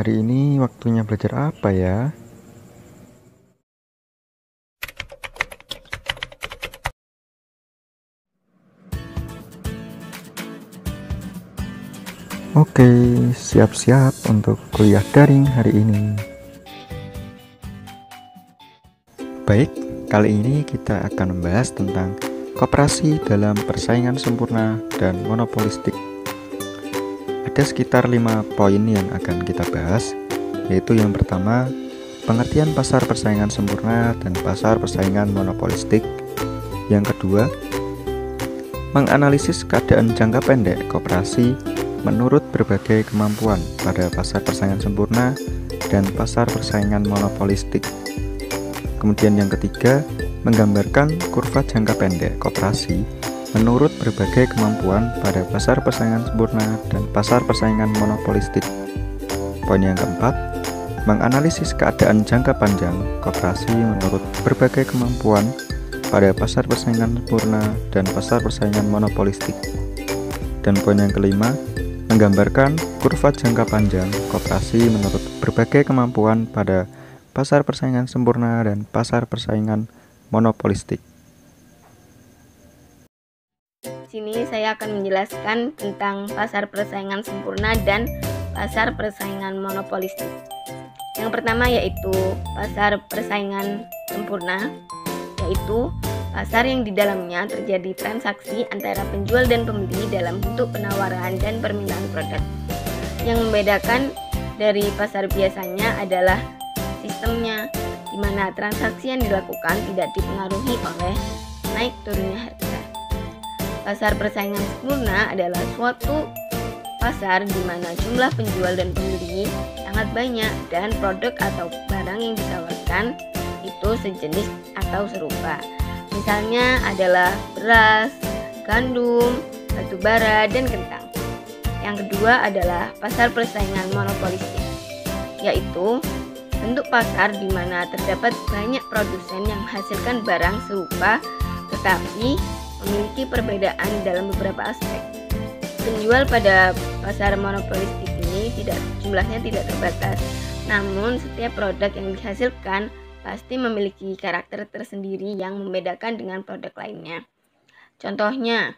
Hari ini waktunya belajar apa ya? Oke, siap-siap untuk kuliah daring hari ini. Baik, kali ini kita akan membahas tentang koperasi dalam persaingan sempurna dan monopolistik. Ada sekitar 5 poin yang akan kita bahas, yaitu yang pertama, pengertian pasar persaingan sempurna dan pasar persaingan monopolistik. Yang kedua, menganalisis keadaan jangka pendek koperasi menurut berbagai kemampuan pada pasar persaingan sempurna dan pasar persaingan monopolistik. Kemudian yang ketiga, menggambarkan kurva jangka pendek koperasi menurut berbagai kemampuan pada pasar persaingan sempurna dan pasar persaingan monopolistik. Poin yang keempat, menganalisis keadaan jangka panjang koperasi menurut berbagai kemampuan pada pasar persaingan sempurna dan pasar persaingan monopolistik. Dan poin yang kelima, menggambarkan kurva jangka panjang koperasi menurut berbagai kemampuan pada pasar persaingan sempurna dan pasar persaingan monopolistik. Sini saya akan menjelaskan tentang pasar persaingan sempurna dan pasar persaingan monopolistik. Yang pertama yaitu pasar persaingan sempurna, yaitu pasar yang di dalamnya terjadi transaksi antara penjual dan pembeli dalam bentuk penawaran dan permintaan produk. Yang membedakan dari pasar biasanya adalah sistemnya, di mana transaksi yang dilakukan tidak dipengaruhi oleh naik turunnya harga. Pasar persaingan sempurna adalah suatu pasar di mana jumlah penjual dan pembeli sangat banyak dan produk atau barang yang ditawarkan itu sejenis atau serupa. Misalnya adalah beras, gandum, batu bara, dan kentang. Yang kedua adalah pasar persaingan monopolistik, yaitu bentuk pasar di mana terdapat banyak produsen yang menghasilkan barang serupa tetapi memiliki perbedaan dalam beberapa aspek. Penjual pada pasar monopolistik ini jumlahnya tidak terbatas, namun setiap produk yang dihasilkan pasti memiliki karakter tersendiri yang membedakan dengan produk lainnya. Contohnya,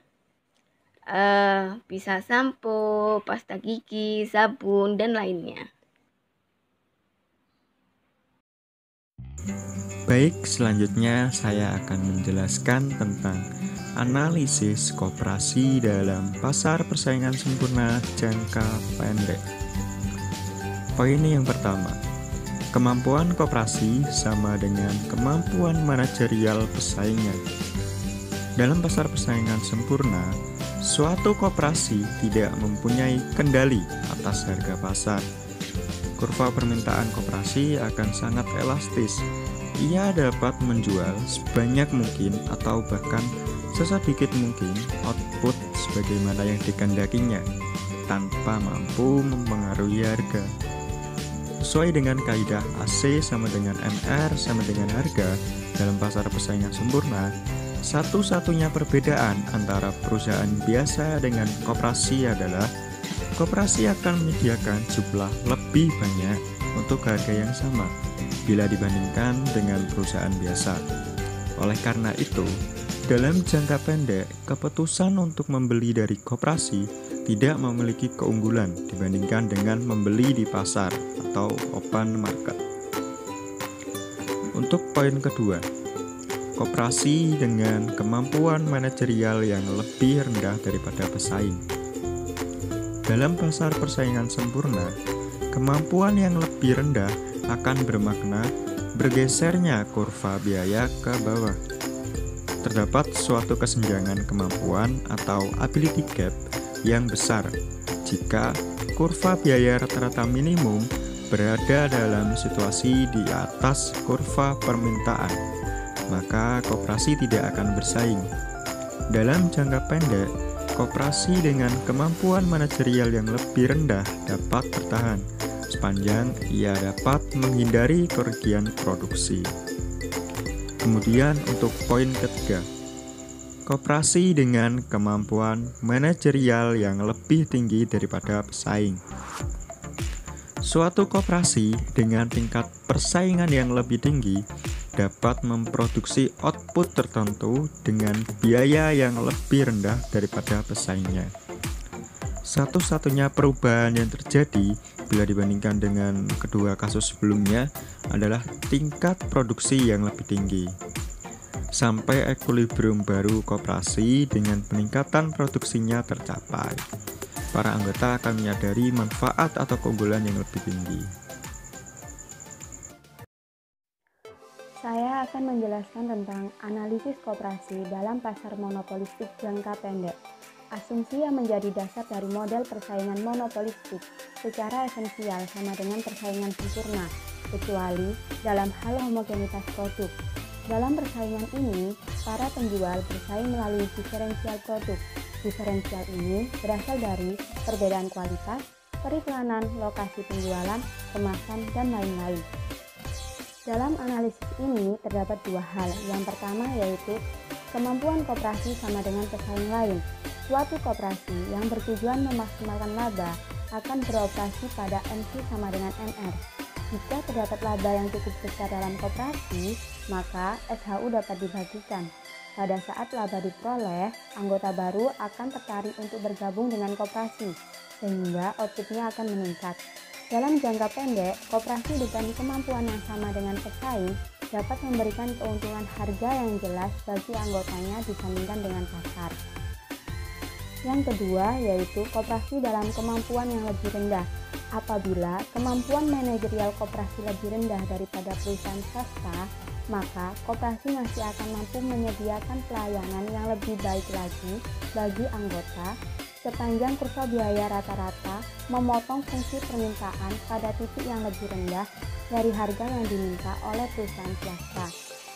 bisa sampo, pasta gigi, sabun, dan lainnya. Baik, selanjutnya saya akan menjelaskan tentang analisis koperasi dalam pasar persaingan sempurna jangka pendek. Poin yang pertama, kemampuan koperasi sama dengan kemampuan manajerial pesaingnya. Dalam pasar persaingan sempurna, suatu koperasi tidak mempunyai kendali atas harga pasar. Kurva permintaan koperasi akan sangat elastis. Ia dapat menjual sebanyak mungkin atau bahkan sesedikit mungkin output sebagaimana yang dikehendakinya tanpa mampu mempengaruhi harga. Sesuai dengan kaidah AC sama dengan MR sama dengan harga dalam pasar persaingan sempurna, satu-satunya perbedaan antara perusahaan biasa dengan koperasi adalah koperasi akan menyediakan jumlah lebih banyak untuk harga yang sama bila dibandingkan dengan perusahaan biasa. Oleh karena itu, dalam jangka pendek, keputusan untuk membeli dari koperasi tidak memiliki keunggulan dibandingkan dengan membeli di pasar atau open market. Untuk poin kedua, koperasi dengan kemampuan manajerial yang lebih rendah daripada pesaing. Dalam pasar persaingan sempurna, kemampuan yang lebih rendah akan bermakna bergesernya kurva biaya ke bawah. Terdapat suatu kesenjangan kemampuan atau ability gap yang besar jika kurva biaya rata-rata minimum berada dalam situasi di atas kurva permintaan, maka koperasi tidak akan bersaing. Dalam jangka pendek, koperasi dengan kemampuan manajerial yang lebih rendah dapat bertahan sepanjang ia dapat menghindari kerugian produksi. Kemudian untuk poin ketiga, koperasi dengan kemampuan manajerial yang lebih tinggi daripada pesaing. Suatu koperasi dengan tingkat persaingan yang lebih tinggi dapat memproduksi output tertentu dengan biaya yang lebih rendah daripada pesaingnya. Satu-satunya perubahan yang terjadi bila dibandingkan dengan kedua kasus sebelumnya adalah tingkat produksi yang lebih tinggi. Sampai equilibrium baru koperasi dengan peningkatan produksinya tercapai, para anggota akan menyadari manfaat atau keunggulan yang lebih tinggi. Saya akan menjelaskan tentang analisis koperasi dalam pasar monopolistik jangka pendek. Asumsi yang menjadi dasar dari model persaingan monopolistik secara esensial sama dengan persaingan sempurna, kecuali dalam hal homogenitas produk. Dalam persaingan ini, para penjual bersaing melalui diferensial produk. Diferensial ini berasal dari perbedaan kualitas, periklanan, lokasi penjualan, kemasan, dan lain-lain. Dalam analisis ini terdapat dua hal. Yang pertama yaitu kemampuan koperasi sama dengan pesaing lain. Suatu koperasi yang bertujuan memaksimalkan laba akan beroperasi pada MC sama dengan NR. Jika terdapat laba yang cukup besar dalam koperasi, maka SHU dapat dibagikan. Pada saat laba diperoleh, anggota baru akan tertarik untuk bergabung dengan koperasi, sehingga outputnya akan meningkat. Dalam jangka pendek, koperasi dengan kemampuan yang sama dengan pesaing dapat memberikan keuntungan harga yang jelas bagi anggotanya dibandingkan dengan pasar. Yang kedua yaitu koperasi dalam kemampuan yang lebih rendah. Apabila kemampuan manajerial koperasi lebih rendah daripada perusahaan swasta, maka koperasi masih akan mampu menyediakan pelayanan yang lebih baik lagi bagi anggota sepanjang kurva biaya rata-rata memotong fungsi permintaan pada titik yang lebih rendah dari harga yang diminta oleh perusahaan swasta.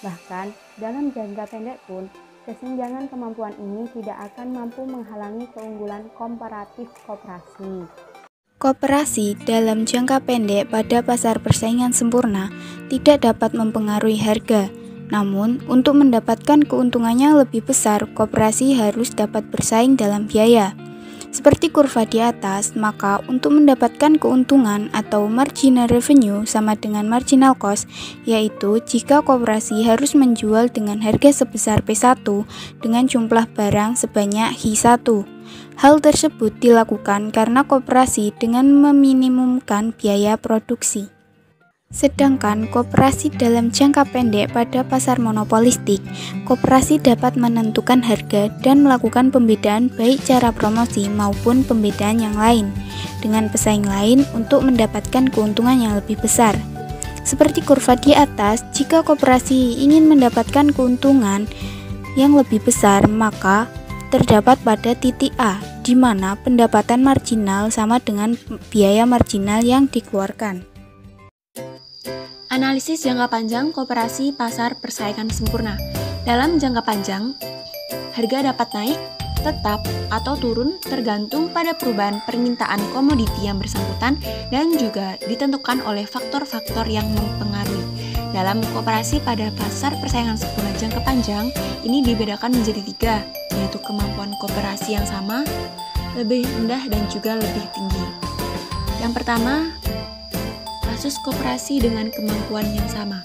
Bahkan, dalam jangka pendek pun, kesenjangan kemampuan ini tidak akan mampu menghalangi keunggulan komparatif koperasi. Koperasi dalam jangka pendek pada pasar persaingan sempurna tidak dapat mempengaruhi harga. Namun, untuk mendapatkan keuntungannya lebih besar, koperasi harus dapat bersaing dalam biaya. Seperti kurva di atas, maka untuk mendapatkan keuntungan atau marginal revenue sama dengan marginal cost, yaitu jika koperasi harus menjual dengan harga sebesar P1 dengan jumlah barang sebanyak H1. Hal tersebut dilakukan karena koperasi dengan meminimumkan biaya produksi. Sedangkan koperasi dalam jangka pendek pada pasar monopolistik, koperasi dapat menentukan harga dan melakukan pembedaan baik cara promosi maupun pembedaan yang lain dengan pesaing lain untuk mendapatkan keuntungan yang lebih besar. Seperti kurva di atas, jika koperasi ingin mendapatkan keuntungan yang lebih besar, maka terdapat pada titik A, di mana pendapatan marginal sama dengan biaya marginal yang dikeluarkan. Analisis jangka panjang koperasi pasar persaingan sempurna. Dalam jangka panjang, harga dapat naik, tetap, atau turun tergantung pada perubahan permintaan komoditi yang bersangkutan dan juga ditentukan oleh faktor-faktor yang mempengaruhi. Dalam koperasi pada pasar persaingan sempurna jangka panjang, ini dibedakan menjadi 3, yaitu kemampuan koperasi yang sama, lebih rendah, dan juga lebih tinggi. Yang pertama, kasus koperasi dengan kemampuan yang sama.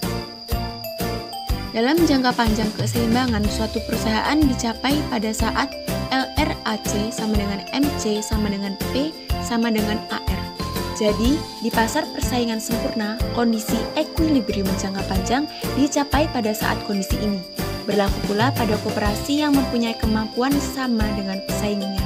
Dalam jangka panjang keseimbangan suatu perusahaan dicapai pada saat LRAC sama dengan MC sama dengan P sama dengan AR. Jadi, di pasar persaingan sempurna, kondisi equilibrium jangka panjang dicapai pada saat kondisi ini. Berlaku pula pada koperasi yang mempunyai kemampuan sama dengan pesaingnya.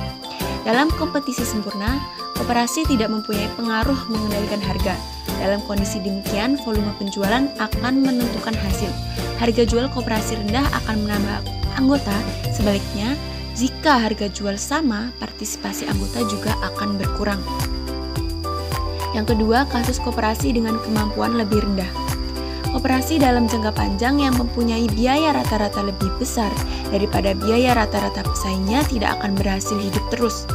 Dalam kompetisi sempurna, koperasi tidak mempunyai pengaruh mengendalikan harga. Dalam kondisi demikian, volume penjualan akan menentukan hasil. Harga jual koperasi rendah akan menambah anggota, sebaliknya, jika harga jual sama, partisipasi anggota juga akan berkurang. Yang kedua, kasus koperasi dengan kemampuan lebih rendah. Koperasi dalam jangka panjang yang mempunyai biaya rata-rata lebih besar daripada biaya rata-rata pesaingnya tidak akan berhasil hidup terus.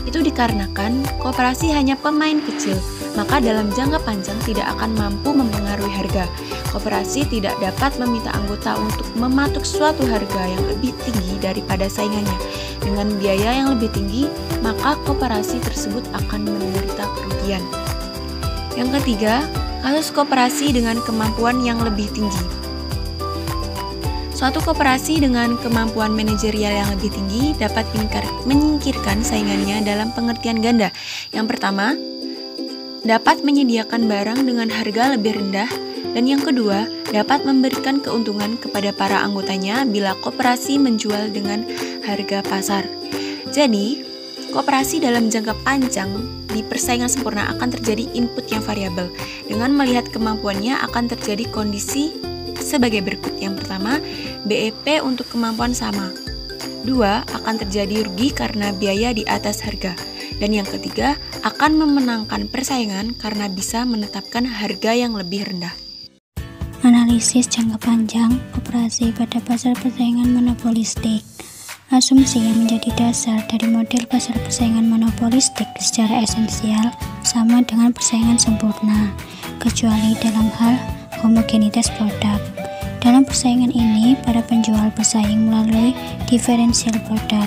Itu dikarenakan koperasi hanya pemain kecil, maka dalam jangka panjang tidak akan mampu mempengaruhi harga. Koperasi tidak dapat meminta anggota untuk mematok suatu harga yang lebih tinggi daripada saingannya. Dengan biaya yang lebih tinggi, maka koperasi tersebut akan menderita kerugian. Yang ketiga, kasus koperasi dengan kemampuan yang lebih tinggi. Suatu koperasi dengan kemampuan manajerial yang lebih tinggi dapat menyingkirkan saingannya dalam pengertian ganda. Yang pertama, dapat menyediakan barang dengan harga lebih rendah, dan yang kedua, dapat memberikan keuntungan kepada para anggotanya bila koperasi menjual dengan harga pasar. Jadi, koperasi dalam jangka panjang di persaingan sempurna akan terjadi input yang variabel. Dengan melihat kemampuannya akan terjadi kondisi sebagai berikut. Yang pertama, BEP untuk kemampuan sama. 2, akan terjadi rugi karena biaya di atas harga. Dan yang ketiga, akan memenangkan persaingan karena bisa menetapkan harga yang lebih rendah. Analisis jangka panjang koperasi pada pasar persaingan monopolistik. Asumsi yang menjadi dasar dari model pasar persaingan monopolistik secara esensial sama dengan persaingan sempurna, kecuali dalam hal homogenitas produk. Dalam persaingan ini, para penjual bersaing melalui diferensial produk.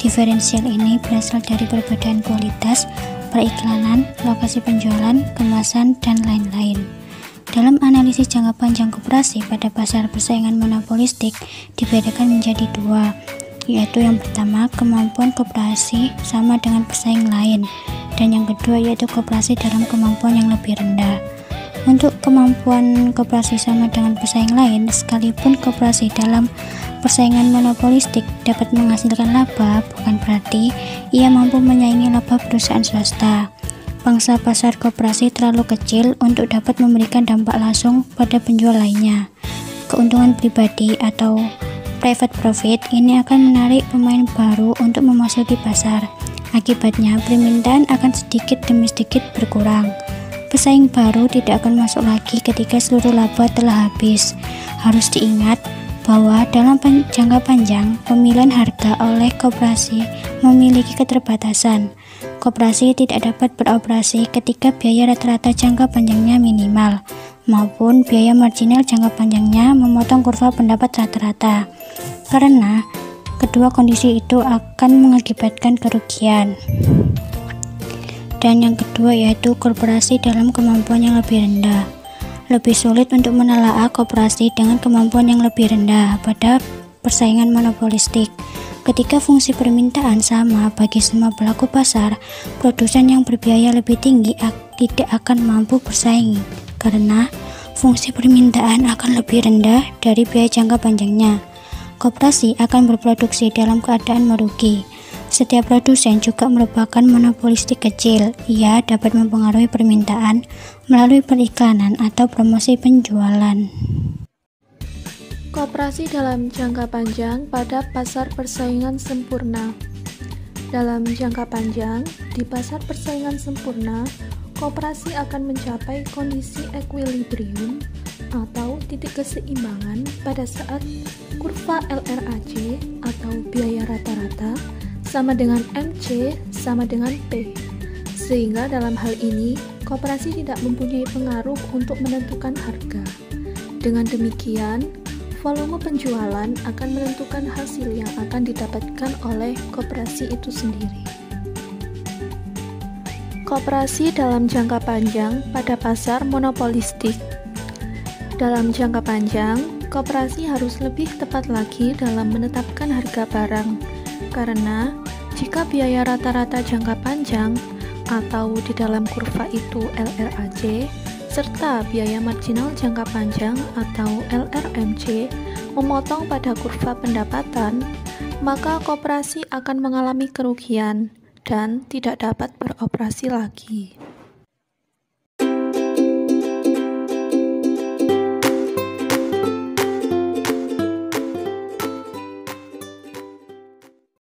Diferensial ini berasal dari perbedaan kualitas, periklanan, lokasi penjualan, kemasan, dan lain-lain. Dalam analisis jangka panjang koperasi pada pasar persaingan monopolistik dibedakan menjadi dua, yaitu yang pertama kemampuan koperasi sama dengan pesaing lain, dan yang kedua yaitu koperasi dalam kemampuan yang lebih rendah. Untuk kemampuan koperasi sama dengan pesaing lain, sekalipun koperasi dalam persaingan monopolistik dapat menghasilkan laba, bukan berarti ia mampu menyaingi laba perusahaan swasta. Pangsa pasar koperasi terlalu kecil untuk dapat memberikan dampak langsung pada penjual lainnya. Keuntungan pribadi atau private profit ini akan menarik pemain baru untuk memasuki pasar. Akibatnya, permintaan akan sedikit demi sedikit berkurang. Pesaing baru tidak akan masuk lagi ketika seluruh laba telah habis. Harus diingat bahwa dalam jangka panjang, pemilihan harga oleh koperasi memiliki keterbatasan. Koperasi tidak dapat beroperasi ketika biaya rata-rata jangka panjangnya minimal, maupun biaya marginal jangka panjangnya memotong kurva pendapat rata-rata. Karena kedua kondisi itu akan mengakibatkan kerugian. Dan yang kedua yaitu koperasi dalam kemampuan yang lebih rendah. Lebih sulit untuk menelaah koperasi dengan kemampuan yang lebih rendah pada persaingan monopolistik. Ketika fungsi permintaan sama bagi semua pelaku pasar, produsen yang berbiaya lebih tinggi tidak akan mampu bersaing karena fungsi permintaan akan lebih rendah dari biaya jangka panjangnya. Koperasi akan berproduksi dalam keadaan merugi. Setiap produsen juga merupakan monopolistik kecil. Ia dapat mempengaruhi permintaan melalui periklanan atau promosi penjualan. Koperasi dalam jangka panjang pada pasar persaingan sempurna. Dalam jangka panjang, di pasar persaingan sempurna, koperasi akan mencapai kondisi equilibrium atau titik keseimbangan pada saat kurva LRAC atau biaya rata-rata sama dengan MC sama dengan P. Sehingga dalam hal ini, koperasi tidak mempunyai pengaruh untuk menentukan harga. Dengan demikian, volume penjualan akan menentukan hasil yang akan didapatkan oleh koperasi itu sendiri. Koperasi dalam jangka panjang pada pasar monopolistik. Dalam jangka panjang, koperasi harus lebih tepat lagi dalam menetapkan harga barang, karena jika biaya rata-rata jangka panjang, atau di dalam kurva itu LRAC, serta biaya marginal jangka panjang atau LRMJ memotong pada kurva pendapatan, maka koperasi akan mengalami kerugian dan tidak dapat beroperasi lagi.